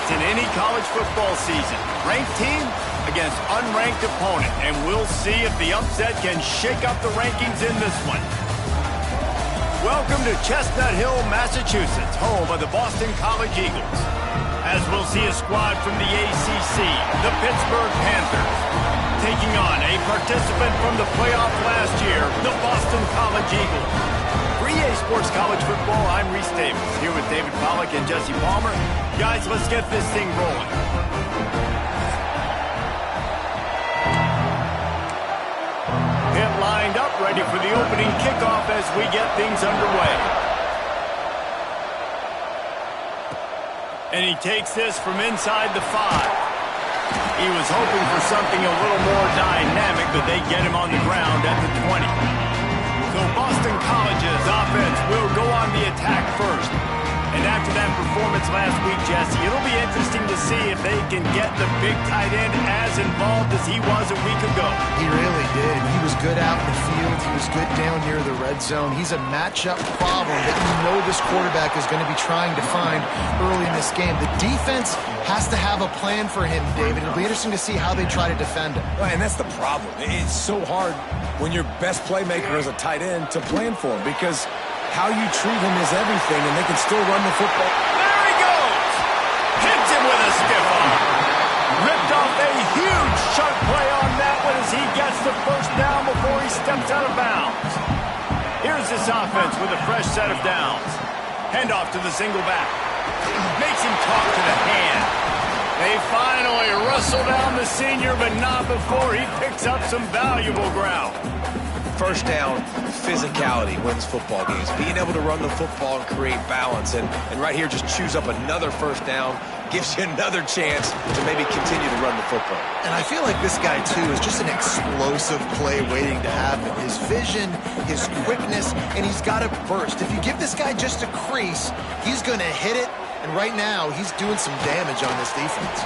in any college football season. Ranked team against unranked opponent, and we'll see if the upset can shake up the rankings in this one. Welcome to Chestnut Hill, Massachusetts, home of the Boston College Eagles. As we'll see a squad from the ACC, the Pittsburgh Panthers, taking on a participant from the playoff last year, the Boston College Eagles. For EA Sports College Football, I'm Reese Davis, here with David Pollack and Jesse Palmer. Guys, let's get this thing rolling. Pit lined up, ready for the opening kickoff as we get things underway. And he takes this from inside the 5. He was hoping for something a little more dynamic, but they get him on the ground at the 20. So Boston College's offense will go on the attack first. And after that performance last week, Jesse, it'll be interesting to see if they can get the big tight end as involved as he was a week ago. He really did. He was good out in the field. He was good down near the red zone. He's a matchup problem that you know this quarterback is going to be trying to find early in this game. The defense has to have a plan for him, David. It'll be interesting to see how they try to defend him. Well, and that's the problem. It's so hard when your best playmaker is a tight end to plan for him, because how you treat him is everything, and they can still run the football. There he goes! Hits him with a stiff arm. Ripped off a huge chunk play on that one as he gets the first down before he steps out of bounds. Here's this offense with a fresh set of downs. Handoff to the single back. Makes him talk to the hand. They finally wrestle down the senior, but not before he picks up some valuable ground. First down, physicality wins football games. Being able to run the football and create balance. And right here, just choose up another first down, gives you another chance to maybe continue to run the football. And I feel like this guy, too, is just an explosive play waiting to happen. His vision, his quickness, and he's got a burst. If you give this guy just a crease, he's going to hit it. And right now, he's doing some damage on this defense.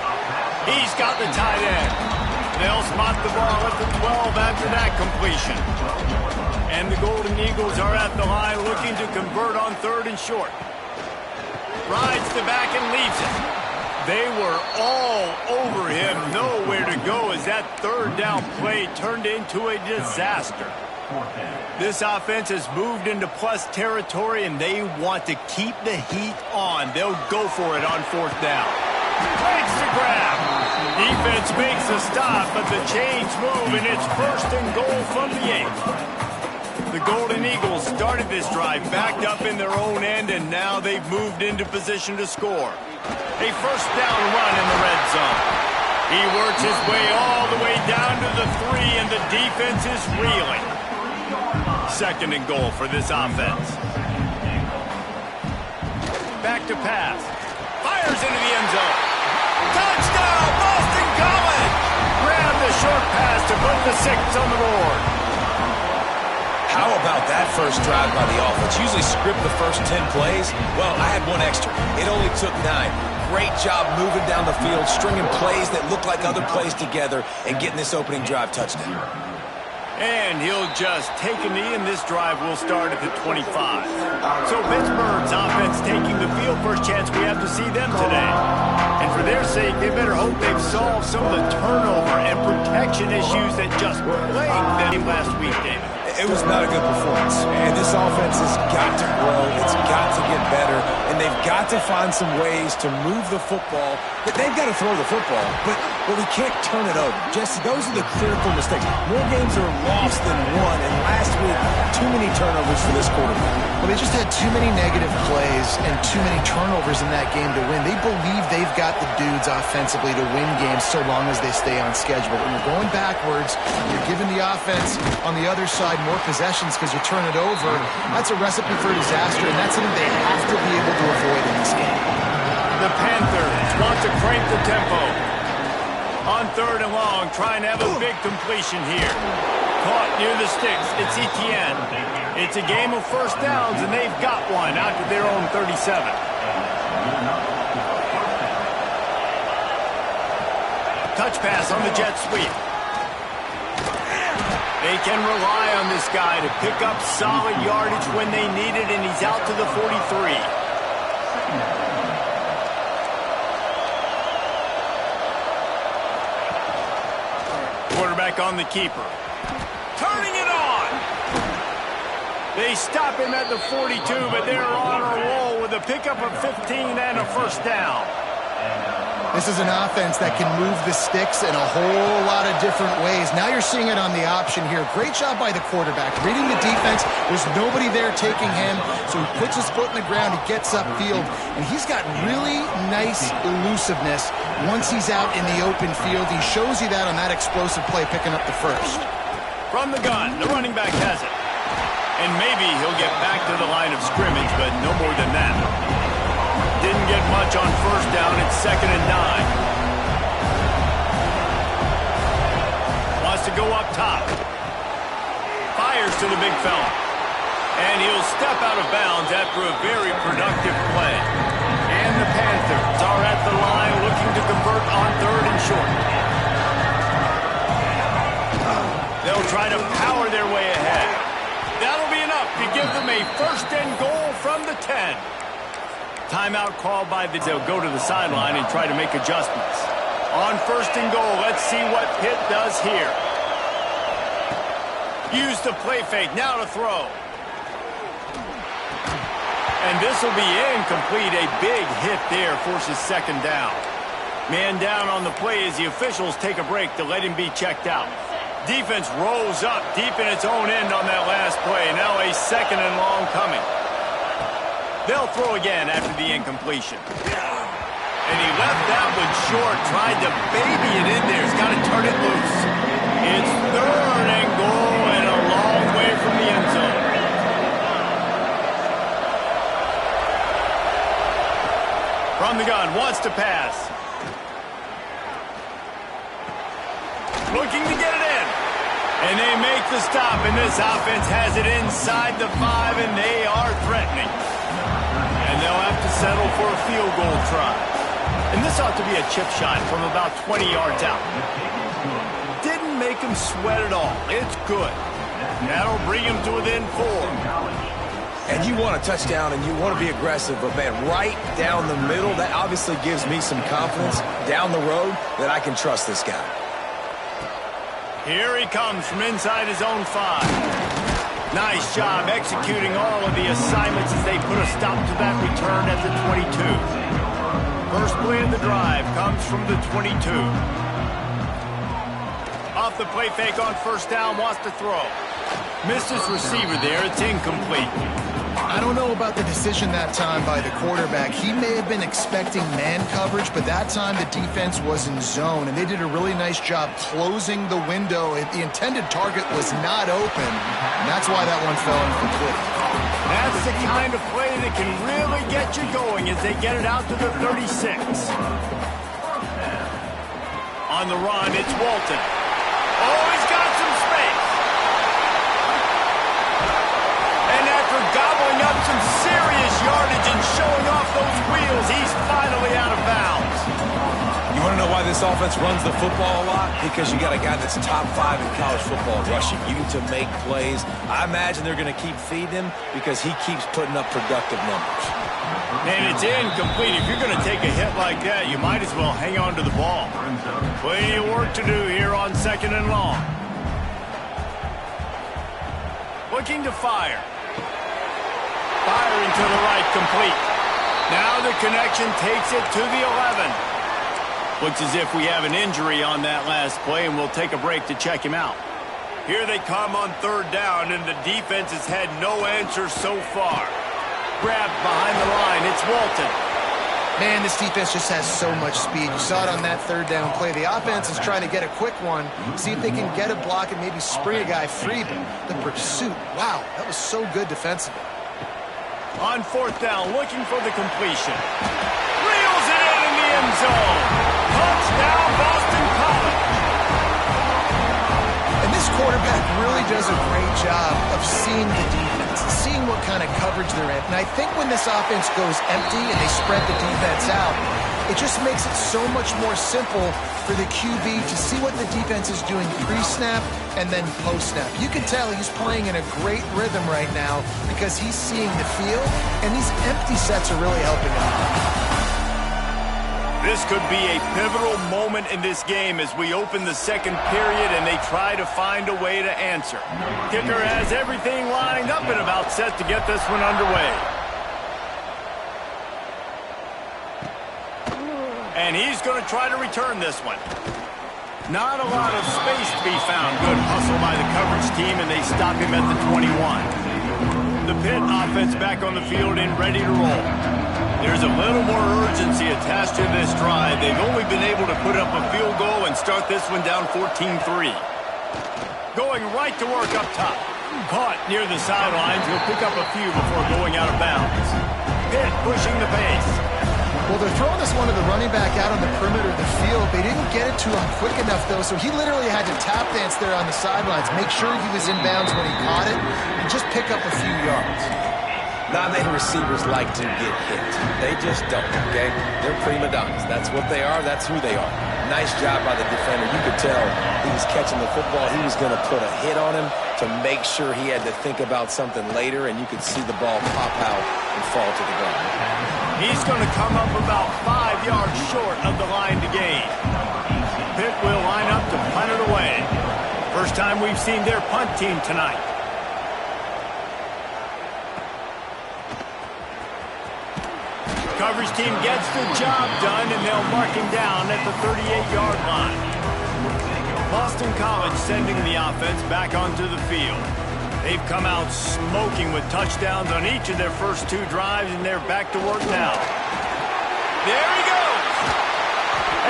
He's got the tight end. They'll spot the ball at the 12 after that completion. And the Golden Eagles are at the line looking to convert on 3rd and short. Rides the back and leaves it. They were all over him, nowhere to go as that 3rd down play turned into a disaster. This offense has moved into plus territory, and they want to keep the heat on. They'll go for it on 4th down. Breaks the grab. Defense makes a stop, but the chains move, and it's 1st and goal from the 8. The Golden Eagles started this drive backed up in their own end, and now they've moved into position to score. A 1st down run in the red zone. He works his way all the way down to the 3, and the defense is reeling. 2nd and goal for this offense. Back to pass. Fires into the end zone. Touchdown, Boston College! Grab the short pass to put the 6 on the board. How about that first drive by the offense? Usually script the first 10 plays. Well, I had one extra. It only took 9. Great job moving down the field, stringing plays that look like other plays together, and getting this opening drive touchdown. And he'll just take a knee, and this drive will start at the 25. So Pittsburgh's offense taking the field. First chance we have to see them today. And for their sake, they better hope they've solved some of the turnover and protection issues that just plagued them last week, David. It was not a good performance. And this offense has got to grow. It's got to get better. And they've got to find some ways to move the football. But they've got to throw the football. But we can't turn it over. Jesse, those are the critical mistakes. More games are lost than won. And last week, too many turnovers for this quarterback. Well, they just had too many negative plays and too many turnovers in that game to win. They believe they've got the dudes offensively to win games so long as they stay on schedule. But when you're going backwards, you're giving the offense on the other side more possessions because you turn it over. That's a recipe for disaster, and that's something they have to be able to avoid in this game. The Panthers want to crank the tempo. On 3rd and long, trying to have a big completion here. Caught near the sticks. It's Etienne. It's a game of 1st downs, and they've got one out to their own 37. Touch pass on the jet sweep. They can rely on this guy to pick up solid yardage when they need it, and he's out to the 43. quarterback on the keeper. Turning it on. They stop him at the 42, but they're on a roll with a pickup of 15 and a first down. This is an offense that can move the sticks in a whole lot of different ways. Now you're seeing it on the option here. Great job by the quarterback. Reading the defense, there's nobody there taking him, so he puts his foot in the ground, he gets upfield, and he's got really nice elusiveness once he's out in the open field. He shows you that on that explosive play, picking up the first. From the gun, the running back has it. And maybe he'll get back to the line of scrimmage, but no more than that. Didn't get much on first down. It's 2nd and 9. Wants to go up top. Fires to the big fella. And he'll step out of bounds after a very productive play. And the Panthers are at the line looking to convert on 3rd and short. They'll try to power their way ahead. That'll be enough to give them a 1st and goal from the 10. Timeout called by the... They'll go to the sideline and try to make adjustments. On 1st and goal, let's see what Pitt does here. Use the play fake, now to throw. And this will be incomplete. A big hit there forces 2nd down. Man down on the play as the officials take a break to let him be checked out. Defense rolls up deep in its own end on that last play. Now a 2nd and long coming. They'll throw again after the incompletion. And he left that one short, tried to baby it in there. He's got to turn it loose. It's 3rd and goal and a long way from the end zone. From the gun, wants to pass. Looking to get it in. And they make the stop, and this offense has it inside the 5, and they are threatening. And they'll have to settle for a field goal try. And this ought to be a chip shot from about 20 yards out. Didn't make him sweat at all. It's good. That'll bring him to within 4. And you want a touchdown and you want to be aggressive, but man, right down the middle, that obviously gives me some confidence down the road that I can trust this guy. Here he comes from inside his own 5. Nice job executing all of the assignments as they put a stop to that return at the 22. First play of the drive comes from the 22. Off the play fake on 1st down, wants to throw. Missed his receiver there, it's incomplete. I don't know about the decision that time by the quarterback. He may have been expecting man coverage, but that time the defense was in zone, and they did a really nice job closing the window. The intended target was not open, and that's why that one fell incomplete. That's the kind of play that can really get you going as they get it out to the 36. On the run, it's Walton. Oh, he's got some space. And after gobbling up some serious yardage and showing off those wheels, he's finally out of bounds. You want to know why this offense runs the football a lot? Because you got a guy that's top 5 in college football rushing. You need to make plays. I imagine they're going to keep feeding him because he keeps putting up productive numbers. And it's incomplete. If you're going to take a hit like that, you might as well hang on to the ball. Plenty of work to do here on 2nd and long. Looking to fire. Firing to the right, complete. Now the connection takes it to the 11. Looks as if we have an injury on that last play, and we'll take a break to check him out. Here they come on 3rd down, and the defense has had no answer so far. Grabbed behind the line, it's Walton. Man, this defense just has so much speed. You saw it on that 3rd down play. The offense is trying to get a quick one, see if they can get a block and maybe spring a guy free, but the pursuit, wow, that was so good defensively. On 4th down, looking for the completion. Reels it in the end zone. Touchdown, Boston College. And this quarterback really does a great job of seeing the defense, seeing what kind of coverage they're in. And I think when this offense goes empty and they spread the defense out, it just makes it so much more simple for the QB to see what the defense is doing pre-snap and then post-snap. You can tell he's playing in a great rhythm right now because he's seeing the field, and these empty sets are really helping him. This could be a pivotal moment in this game as we open the second period and they try to find a way to answer. Kicker has everything lined up and about set to get this one underway. And he's going to try to return this one. Not a lot of space to be found. Good hustle by the coverage team, and they stop him at the 21. The Pitt offense back on the field and ready to roll. There's a little more urgency attached to this drive. They've only been able to put up a field goal and start this one down 14-3. Going right to work up top. Caught near the sidelines. He'll pick up a few before going out of bounds. Pitt pushing the pace. Well, they're throwing this one to the running back out on the perimeter of the field. They didn't get it to him quick enough, though, so he literally had to tap dance there on the sidelines, make sure he was in bounds when he caught it, and just pick up a few yards. Not many receivers like to get hit. They just don't, okay? They're prima donnas. That's what they are. That's who they are. Nice job by the defender. You could tell he was catching the football. He was going to put a hit on him to make sure he had to think about something later, and you could see the ball pop out and fall to the ground. He's going to come up about 5 yards short of the line to gain. Pitt will line up to punt it away. First time we've seen their punt team tonight. Coverage team gets the job done, and they'll mark him down at the 38-yard line. Boston College sending the offense back onto the field. They've come out smoking with touchdowns on each of their first 2 drives, and they're back to work now. There he goes!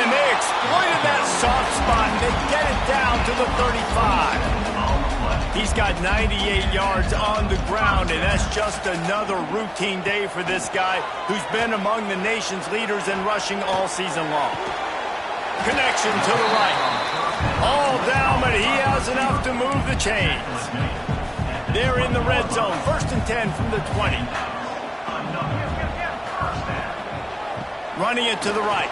And they exploited that soft spot, and they get it down to the 35. He's got 98 yards on the ground, and that's just another routine day for this guy who's been among the nation's leaders in rushing all season long. Connection to the right. All down, but he has enough to move the chains. They're in the red zone. 1st and 10 from the 20. Running it to the right.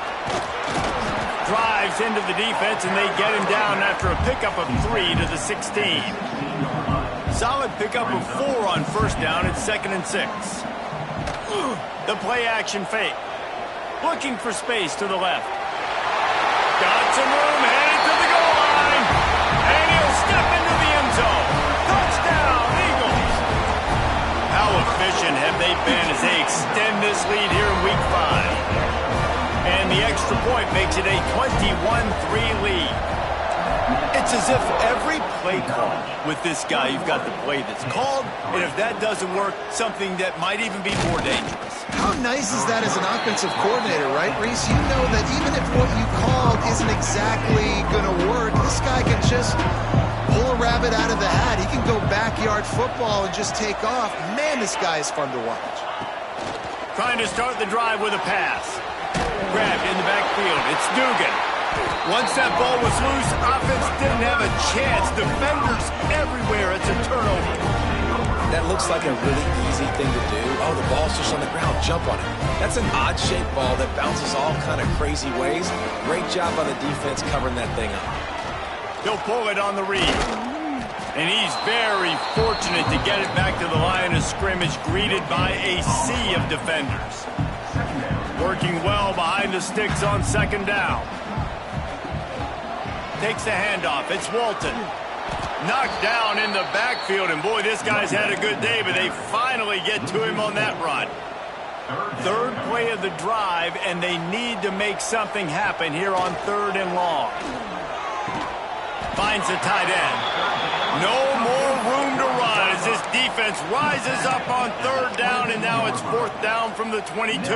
Drives into the defense, and they get him down after a pickup of 3 to the 16. Solid pickup of 4 on 1st down. It's 2nd and 6. The play action fake. Looking for space to the left. Got some room, headed to the goal line. And he'll step into the end zone. Touchdown, Eagles. How efficient have they been as they extend this lead here in Week 5? And the extra point makes it a 21-3 lead. It's as if every play call with this guy, you've got the play that's called, and if that doesn't work, something that might even be more dangerous. How nice is that as an offensive coordinator, right, Reese? You know that even if what you called isn't exactly going to work, this guy can just pull a rabbit out of the hat. He can go backyard football and just take off. Man, this guy is fun to watch. Trying to start the drive with a pass. Grabbed in the backfield. It's Dugan. Once that ball was loose, offense didn't have a chance. Defenders everywhere. It's a turnover. That looks like a really easy thing to do. Oh, the ball's just on the ground. Jump on it. That's an odd-shaped ball that bounces all kind of crazy ways. Great job by the defense covering that thing up. He'll pull it on the read. And he's very fortunate to get it back to the line of scrimmage, greeted by a sea of defenders. Working well behind the sticks on 2nd down. Takes the handoff. It's Walton. Knocked down in the backfield, and boy, this guy's had a good day, but they finally get to him on that run. 3rd play of the drive, and they need to make something happen here on 3rd and long. Finds the tight end. No more room to run as this defense rises up on 3rd down, and now it's 4th down from the 22.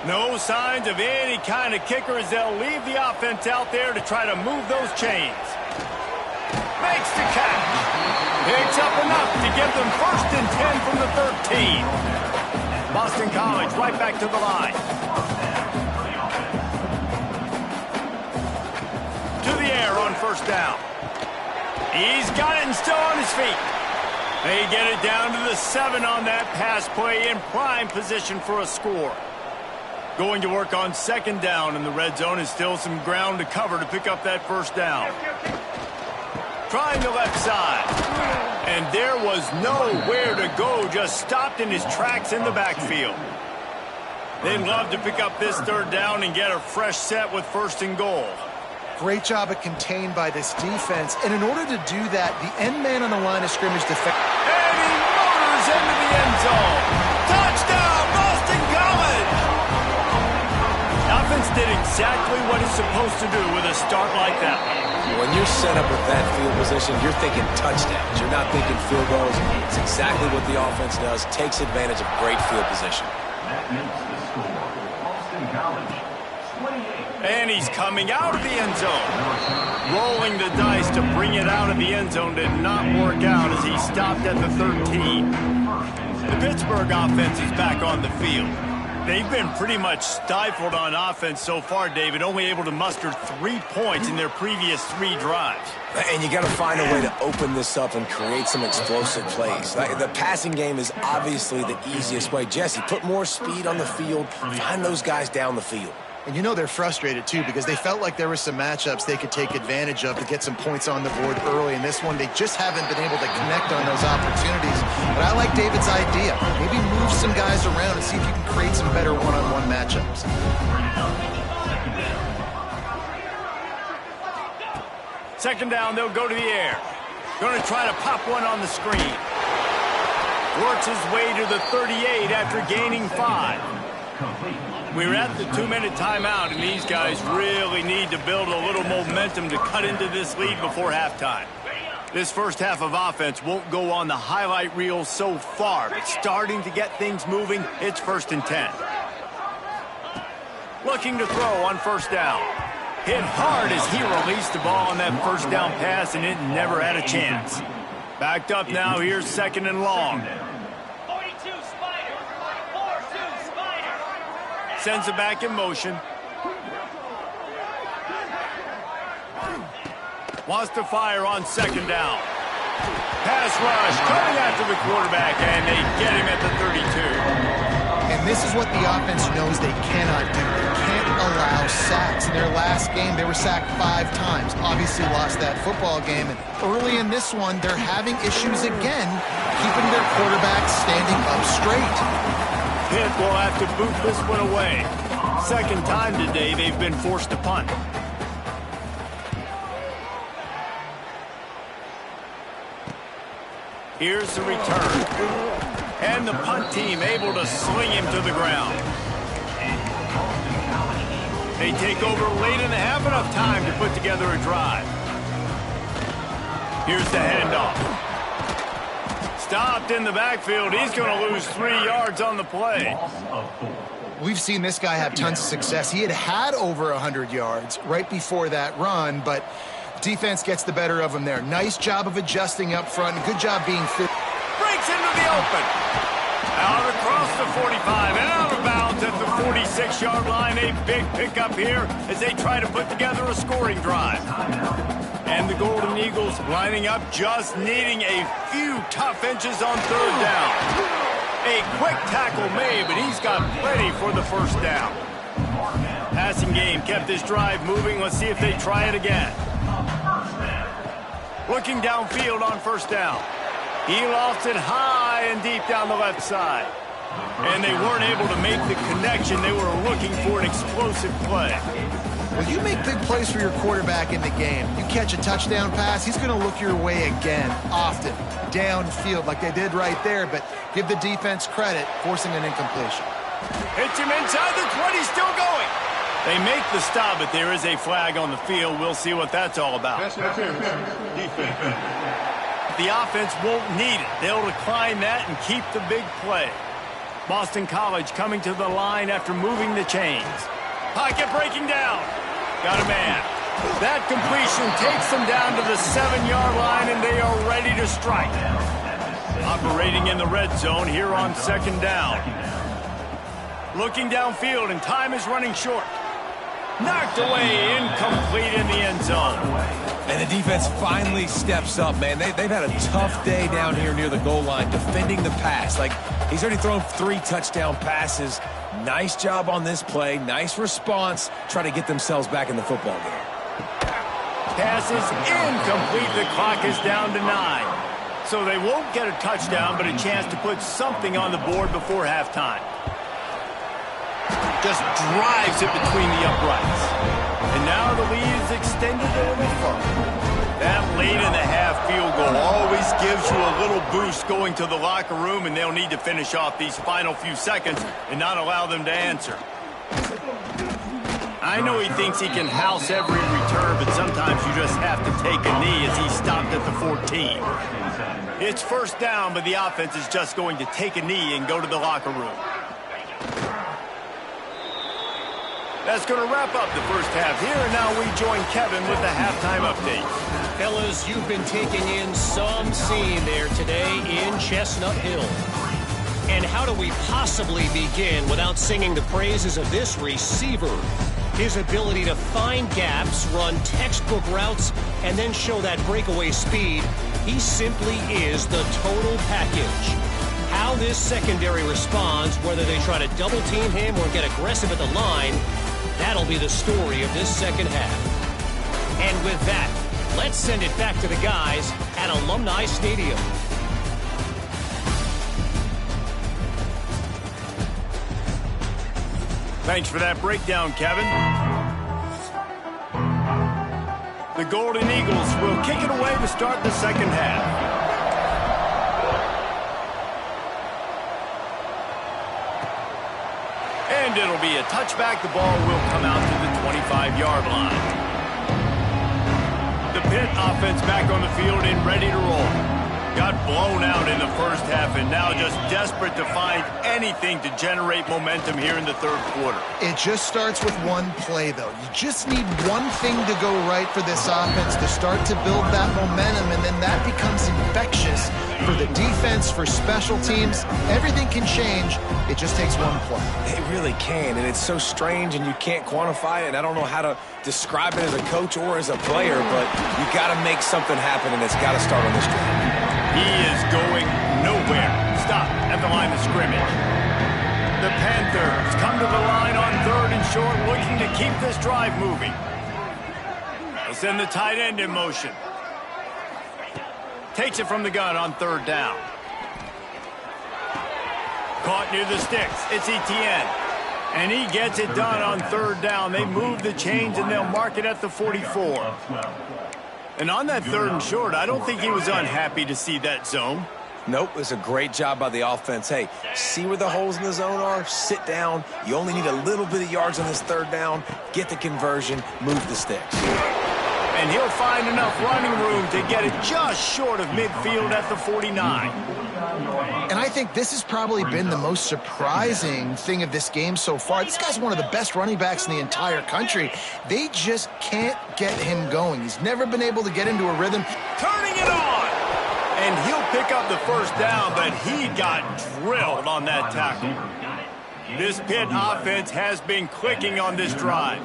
No signs of any kind of kicker as they'll leave the offense out there to try to move those chains. Makes the catch. Picks up enough to give them 1st and 10 from the 13. Boston College right back to the line. To the air on 1st down. He's got it and still on his feet. They get it down to the 7 on that pass play in prime position for a score. Going to work on 2nd down in the red zone, and still some ground to cover to pick up that 1st down. Trying the left side. And there was nowhere to go, just stopped in his tracks in the backfield. They'd love to pick up this third down and get a fresh set with 1st and goal. Great job of contained by this defense. And in order to do that, the end man on the line of scrimmage defense. And he motors into the end zone. Touchdown, Boston College! The offense did exactly what it's supposed to do with a start like that. When you're set up with that field position, you're thinking touchdowns. You're not thinking field goals. It's exactly what the offense does. Takes advantage of great field position. That makes the score. Boston College, 28. And he's coming out of the end zone. Rolling the dice to bring it out of the end zone did not work out as he stopped at the 13. The Pittsburgh offense is back on the field. They've been pretty much stifled on offense so far, David, only able to muster 3 points in their previous 3 drives. And you got to find a way to open this up and create some explosive plays. The passing game is obviously the easiest way. Jesse, put more speed on the field. Find those guys down the field. And you know they're frustrated, too, because they felt like there were some matchups they could take advantage of to get some points on the board early. In this one, they just haven't been able to connect on those opportunities. But I like David's idea. Maybe move some guys around and see if you can create some better one-on-one matchups. Second down, they'll go to the air. Going to try to pop one on the screen. Works his way to the 38 after gaining 5. We're at the 2-minute timeout, and these guys really need to build a little momentum to cut into this lead before halftime. This first half of offense won't go on the highlight reel so far, but starting to get things moving, it's 1st and 10. Looking to throw on 1st down. Hit hard as he released the ball on that 1st down pass, and it never had a chance. Backed up now, here's 2nd and long. Sends it back in motion. Wants to fire on 2nd down. Pass rush coming after the quarterback, and they get him at the 32. And this is what the offense knows they cannot do. They can't allow sacks. In their last game, they were sacked 5 times. Obviously lost that football game. And early in this one, they're having issues again, keeping their quarterback standing up straight. Pitt will have to boot this one away. 2nd time today they've been forced to punt. Here's the return. And the punt team able to sling him to the ground. They take over late in the half, enough time to put together a drive. Here's the handoff. Stopped in the backfield. He's going to lose 3 yards on the play. We've seen this guy have tons of success. He had over 100 yards right before that run, but defense gets the better of him there. Nice job of adjusting up front. Good job being fit. Breaks into the open. Out across the 45 and out of bounds at the 46-yard line. A big pickup here as they try to put together a scoring drive. And the Golden Eagles lining up, just needing a few tough inches on 3rd down. A quick tackle made, but he's got plenty for the 1st down. Passing game kept this drive moving. Let's see if they try it again. Looking downfield on 1st down. He lost it high and deep down the left side. And they weren't able to make the connection. They were looking for an explosive play. Well, you make big plays for your quarterback in the game. You catch a touchdown pass, he's going to look your way again, often, downfield like they did right there, but give the defense credit, forcing an incompletion. Hits him inside the 20, still going. They make the stop, but there is a flag on the field. We'll see what that's all about. Defense. The offense won't need it. They'll decline that and keep the big play. Boston College coming to the line after moving the chains. Pocket breaking down. Got a man. That completion takes them down to the 7-yard line, and they are ready to strike. Operating in the red zone here on 2nd down. Looking downfield, and time is running short. Knocked away, incomplete in the end zone. And the defense finally steps up, man. They've had a tough day down here near the goal line defending the pass. Like, he's already thrown 3 touchdown passes. Nice job on this play. Nice response. Try to get themselves back in the football game. Pass is incomplete. The clock is down to 9. So they won't get a touchdown, but a chance to put something on the board before halftime. Just drives it between the uprights. And now the lead is extended a little further. That late in the half field goal always gives you a little boost going to the locker room, and they'll need to finish off these final few seconds and not allow them to answer. I know he thinks he can house every return, but sometimes you just have to take a knee as he stopped at the 14. It's first down, but the offense is just going to take a knee and go to the locker room. That's going to wrap up the first half here, and now we join Kevin with the halftime update. Fellas, you've been taking in some scene there today in Chestnut Hill. And how do we possibly begin without singing the praises of this receiver? His ability to find gaps, run textbook routes, and then show that breakaway speed. He simply is the total package. How this secondary responds, whether they try to double team him or get aggressive at the line, that'll be the story of this second half. And with that, let's send it back to the guys at Alumni Stadium. Thanks for that breakdown, Kevin. The Golden Eagles will kick it away to start the second half. And it'll be a touchback. The ball will come out to the 25-yard line. The Pitt offense back on the field and ready to roll. Got blown out in the first half and now just desperate to find anything to generate momentum here in the third quarter. It just starts with one play, though. You just need one thing to go right for this offense to start to build that momentum, and then that becomes infectious for the defense, for special teams. Everything can change. It just takes one play. It really can, and it's so strange, and you can't quantify it. And I don't know how to describe it as a coach or as a player, but you got to make something happen, and it's got to start on this drive. He is going nowhere. Stop at the line of scrimmage. The Panthers come to the line on third and short, looking to keep this drive moving. They'll send the tight end in motion. Takes it from the gun on third down. Caught near the sticks. It's Etienne. And he gets it done on third down. They move the chains, and they'll mark it at the 44. And on that third and short, I don't think he was unhappy to see that zone. Nope, it's a great job by the offense. Hey, see where the holes in the zone are? Sit down. You only need a little bit of yards on this third down. Get the conversion. Move the sticks. And he'll find enough running room to get it just short of midfield at the 49. And I think this has probably been the most surprising thing of this game so far. This guy's one of the best running backs in the entire country. They just can't get him going. He's never been able to get into a rhythm. Turning it on! And he'll pick up the first down, but he got drilled on that tackle. This Pitt offense has been clicking on this drive.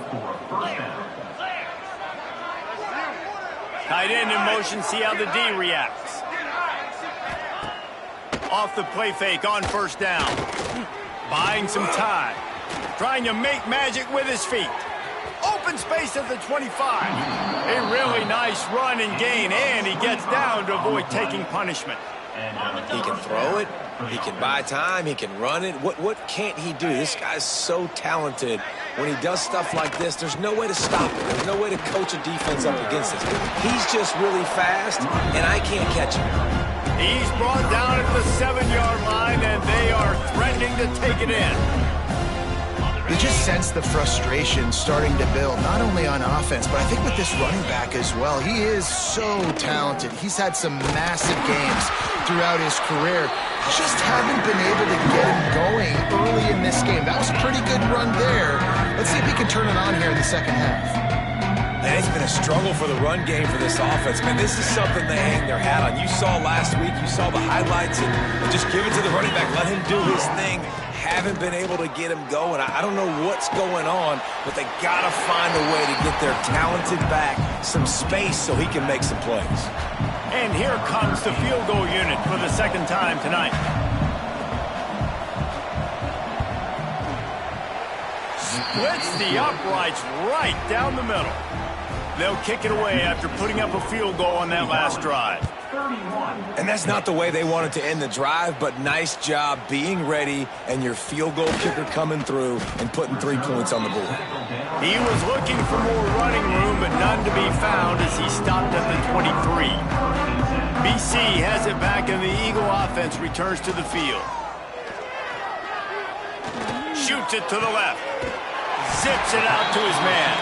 Tight end in motion, see how the D reacts. Off the play fake on first down. Buying some time. Trying to make magic with his feet. Open space at the 25. A really nice run and gain, and he gets down to avoid taking punishment. He can throw it. He can buy time. He can run it. What can't he do? This guy's so talented. When he does stuff like this, there's no way to stop it. There's no way to coach a defense up against this. He's just really fast, and I can't catch him. He's brought down at the 7-yard line, and they are threatening to take it in. You just sense the frustration starting to build, not only on offense, but I think with this running back as well. He is so talented. He's had some massive games throughout his career. Just haven't been able to get him going early in this game. That was a pretty good run there. Let's see if he can turn it on here in the second half. And it's been a struggle for the run game for this offense. Man, this is something they hang their hat on. You saw last week, you saw the highlights, and just give it to the running back. Let him do his thing. Haven't been able to get him going. I don't know what's going on, but they got to find a way to get their talented back some space so he can make some plays. And here comes the field goal unit for the second time tonight. Splits the uprights right down the middle. They'll kick it away after putting up a field goal on that last drive. 31. And that's not the way they wanted to end the drive, but nice job being ready and your field goal kicker coming through and putting 3 points on the board. He was looking for more running room, but none to be found as he stopped at the 23. BC has it back, and the Eagle offense returns to the field. Shoots it to the left. Zips it out to his man.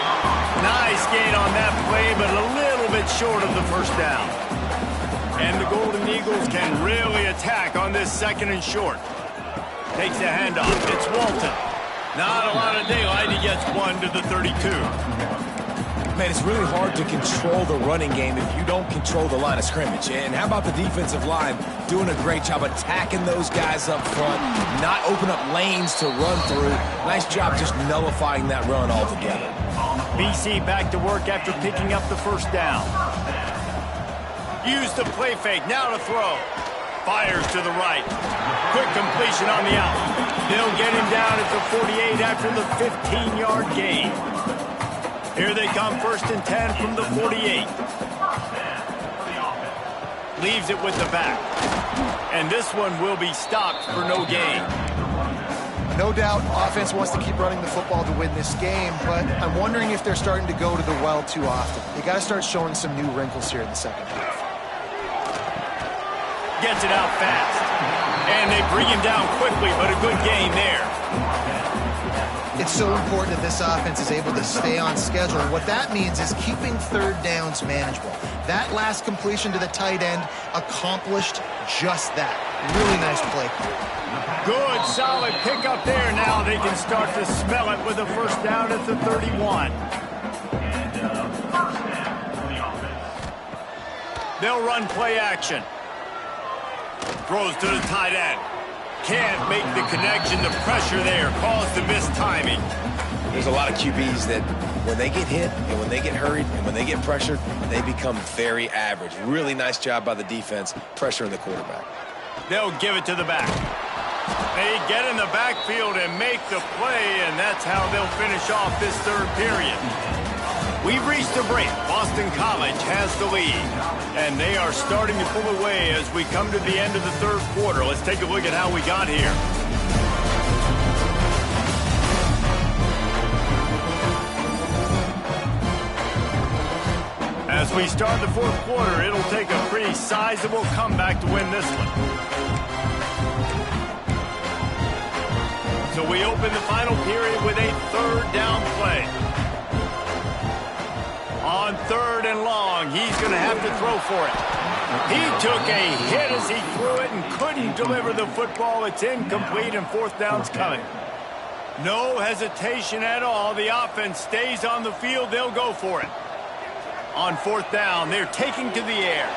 Nice gain on that play, but a little bit short of the first down. And the Golden Eagles can really attack on this 2nd and short. Takes the handoff. It's Walton. Not a lot of daylight. He gets one to the 32. Man, it's really hard to control the running game if you don't control the line of scrimmage. And how about the defensive line doing a great job attacking those guys up front, not open up lanes to run through. Nice job just nullifying that run altogether. BC back to work after picking up the first down. Use the play fake, now to throw. Fires to the right. Quick completion on the out. They'll get him down at the 48 after the 15-yard gain. Here they come, 1st and 10 from the 48. Leaves it with the back. And this one will be stopped for no gain. No doubt offense wants to keep running the football to win this game, but I'm wondering if they're starting to go to the well too often. They got to start showing some new wrinkles here in the second half. Gets it out fast. And they bring him down quickly, but a good gain there. It's so important that this offense is able to stay on schedule. And what that means is keeping 3rd downs manageable. That last completion to the tight end accomplished just that. Really nice play. Good, solid pickup there. Now they can start to smell it with a 1st down at the 31. They'll run play action. Throws to the tight end. Can't make the connection. The pressure there caused the missed timing. There's a lot of QBs that when they get hit and when they get hurried and when they get pressured, they become very average. Really nice job by the defense pressuring the quarterback. They'll give it to the back. They get in the backfield and make the play, and that's how they'll finish off this 3rd period. We've reached a break. Boston College has the lead, and they are starting to pull away as we come to the end of the 3rd quarter. Let's take a look at how we got here. As we start the 4th quarter, it'll take a pretty sizable comeback to win this one. So we open the final period with a 3rd down play. On 3rd and long, he's going to have to throw for it. He took a hit as he threw it and couldn't deliver the football. It's incomplete, and 4th down's coming. No hesitation at all. The offense stays on the field. They'll go for it. On 4th down, they're taking to the air.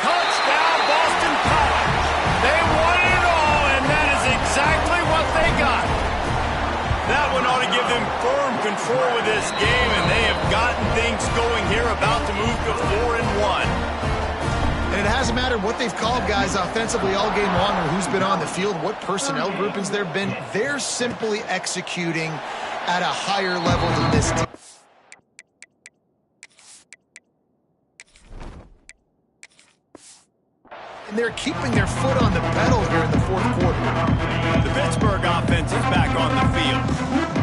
Touchdown, Boston College. They won it all, and that is exactly what they got. That one ought to give them firm control of this game, and they have gotten things going here, about to move to 4-1. And it hasn't mattered what they've called guys offensively all game long or who's been on the field, what personnel groupings there have been. They're simply executing at a higher level than this team. And they're keeping their foot on the pedal here in the 4th quarter. The Pittsburgh offense is back on the field.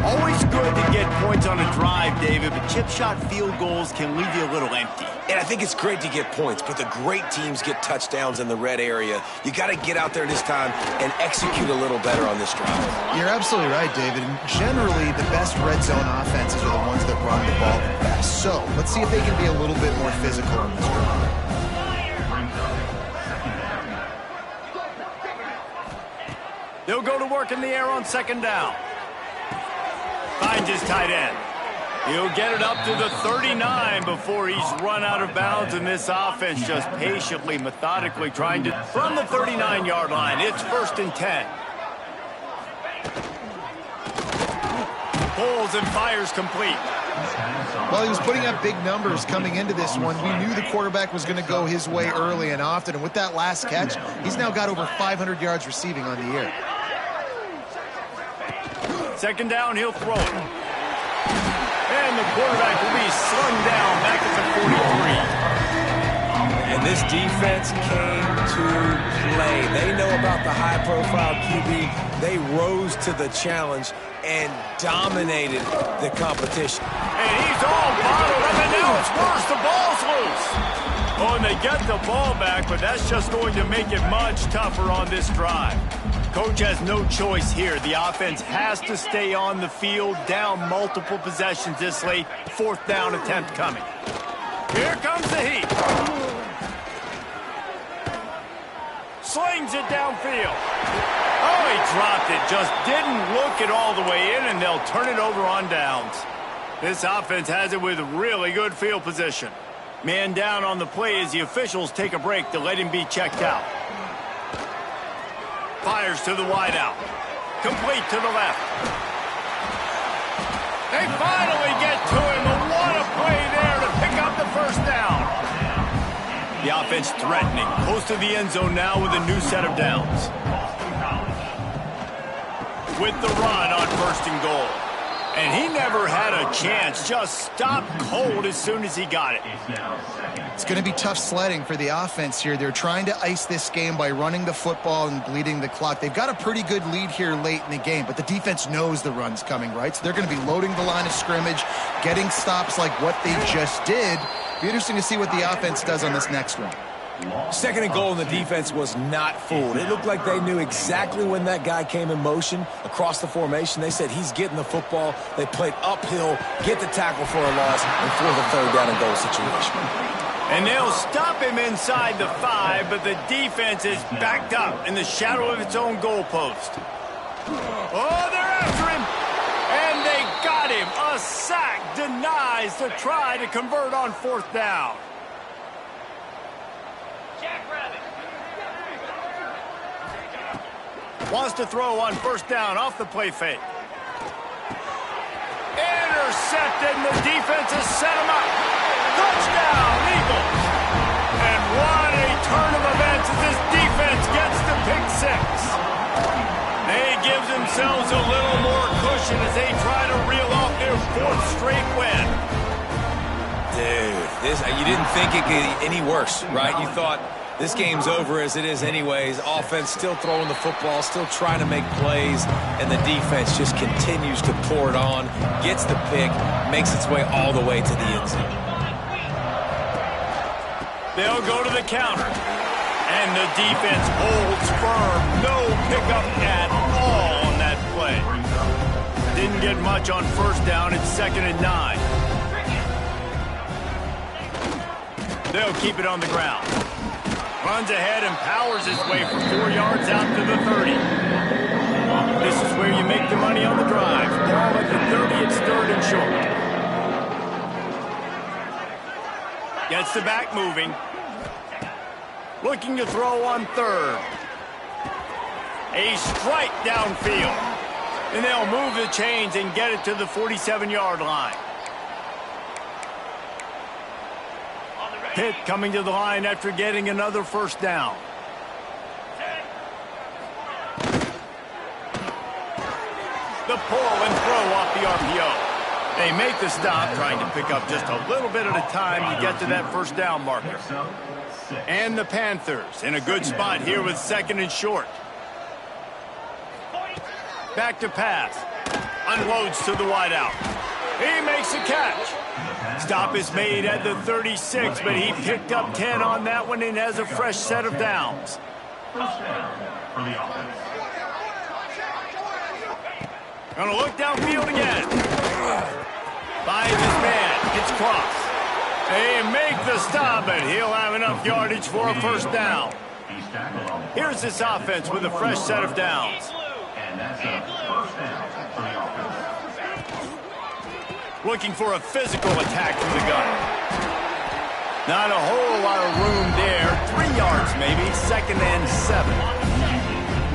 Always good to get points on a drive, David, but chip shot field goals can leave you a little empty. And I think it's great to get points, but the great teams get touchdowns in the red area. You got to get out there this time and execute a little better on this drive. You're absolutely right, David. And generally, the best red zone offenses are the ones that run the ball the best. So let's see if they can be a little bit more physical on this drive. They'll go to work in the air on 2nd down. Finds his tight end. He'll get it up to the 39 before he's run out of bounds, and this offense just patiently, methodically trying to... From the 39-yard line, it's 1st and 10. Pulls and fires complete. Well, he was putting up big numbers coming into this one. We knew the quarterback was going to go his way early and often, and with that last catch, he's now got over 500 yards receiving on the year. 2nd down, he'll throw it. And the quarterback will be slung down back at the 43. And this defense came to play. They know about the high-profile QB. They rose to the challenge and dominated the competition. And he's all bottled up, and now it's worse. The ball's loose. Oh, and they get the ball back, but that's just going to make it much tougher on this drive. Coach has no choice here. The offense has to stay on the field, down multiple possessions this late. 4th down attempt coming. Here comes the heat. Slings it downfield. Oh, he dropped it. Just didn't look it all the way in, and they'll turn it over on downs. This offense has it with really good field position. Man down on the play as the officials take a break to let him be checked out. Fires to the wideout. Complete to the left. They finally get to him. And what a play there to pick up the first down. The offense threatening. Close to the end zone now with a new set of downs. With the run on 1st and goal. And he never had a chance. Just stopped cold as soon as he got it. It's going to be tough sledding for the offense here. They're trying to ice this game by running the football and bleeding the clock. They've got a pretty good lead here late in the game, but the defense knows the run's coming, right? So they're going to be loading the line of scrimmage, getting stops like what they just did. Be interesting to see what the offense does on this next one. 2nd and goal, and the defense was not fooled. It looked like they knew exactly when that guy came in motion across the formation. They said he's getting the football. They played uphill, get the tackle for a loss, and force a 3rd down and goal situation. And they'll stop him inside the 5, but the defense is backed up in the shadow of its own goalpost. Oh, they're after him. And they got him. A sack denies the try to convert on 4th down. Wants to throw on 1st down off the play fake. Intercepted, and the defense has set him up. Touchdown, Eagles. And what a turn of events as this defense gets the pick 6. They give themselves a little more cushion as they try to reel off their 4th straight win. Dude, you didn't think it could get any worse, right? You thought this game's over as it is anyways. Offense still throwing the football, still trying to make plays, and the defense just continues to pour it on, gets the pick, makes its way all the way to the end zone. They'll go to the counter, and the defense holds firm. No pickup at all on that play. Didn't get much on 1st down. It's 2nd and 9. They'll keep it on the ground. Runs ahead and powers his way for 4 yards out to the 30. This is where you make the money on the drive. Ball at the 30, it's 3rd and short. Gets the back moving. Looking to throw on 3rd. A strike downfield. And they'll move the chains and get it to the 47-yard line. Pitt coming to the line after getting another 1st down. The pull and throw off the RPO. They make the stop, trying to pick up just a little bit at a time to get to that 1st down marker. And the Panthers in a good spot here with 2nd and short. Back to pass. Unloads to the wideout. He makes a catch. Stop is made at the 36, but he picked up 10 on that one and has a fresh set of downs. 1st down for the offense. Gonna look downfield again. Finds his man. It's cross. They make the stop, but he'll have enough yardage for a 1st down. Here's this offense with a fresh set of downs. And that's a 1st down for the offense. Looking for a physical attack from the gun. Not a whole lot of room there. 3 yards maybe. 2nd and 7.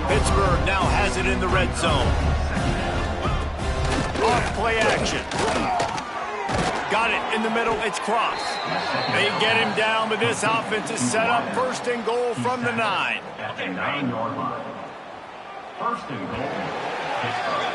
Pittsburgh now has it in the red zone. Off play action. Got it in the middle. It's cross. They get him down, but this offense is set up 1st and goal from the 9. At the 9-yard line. 1st and goal. Pittsburgh.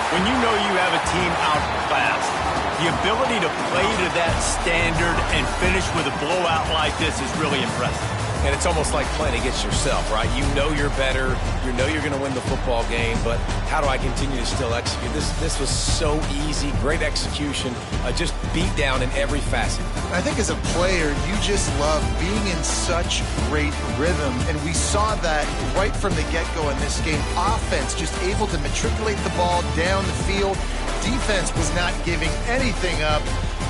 When you know you have a team outclassed, The ability to play to that standard and finish with a blowout like this is really impressive. And it's almost like playing against yourself, right? You know you're better. You know you're going to win the football game, but how do I continue to still execute? This was so easy, great execution, just beat down in every facet. I think as a player, you just love being in such great rhythm, and we saw that right from the get-go in this game. Offense just able to matriculate the ball down the field. Defense was not giving anything up.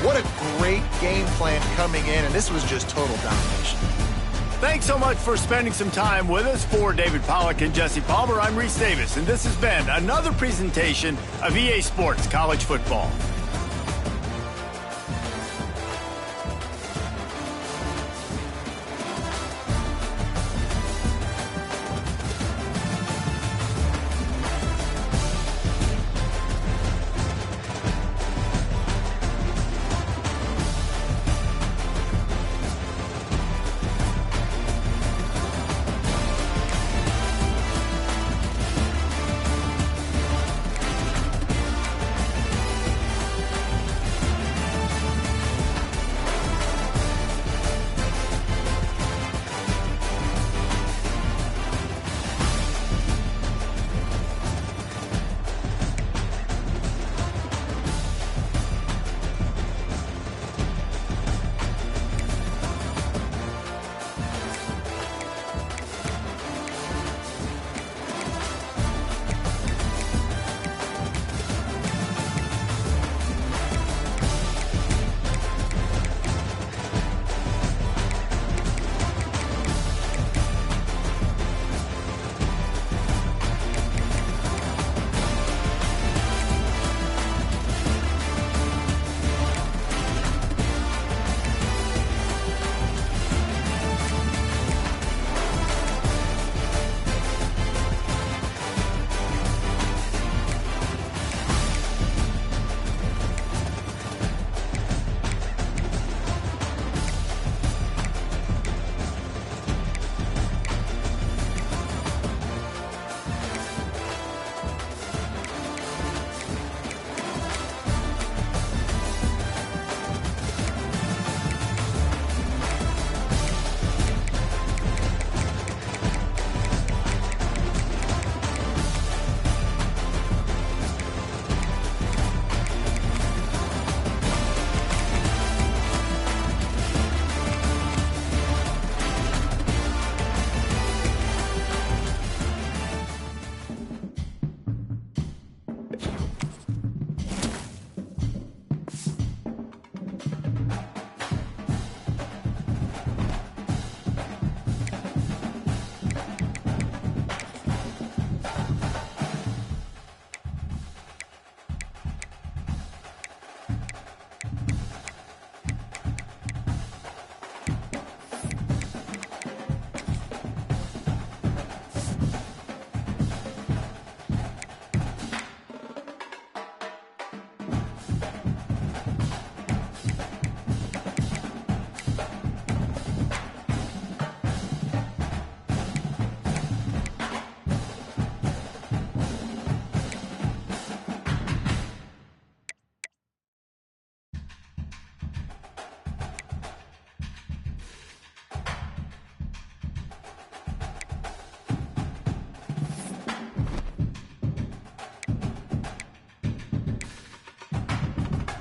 What a great game plan coming in, and this was just total domination. Thanks so much for spending some time with us. For David Pollack and Jesse Palmer, I'm Reese Davis, and this has been another presentation of EA Sports College Football.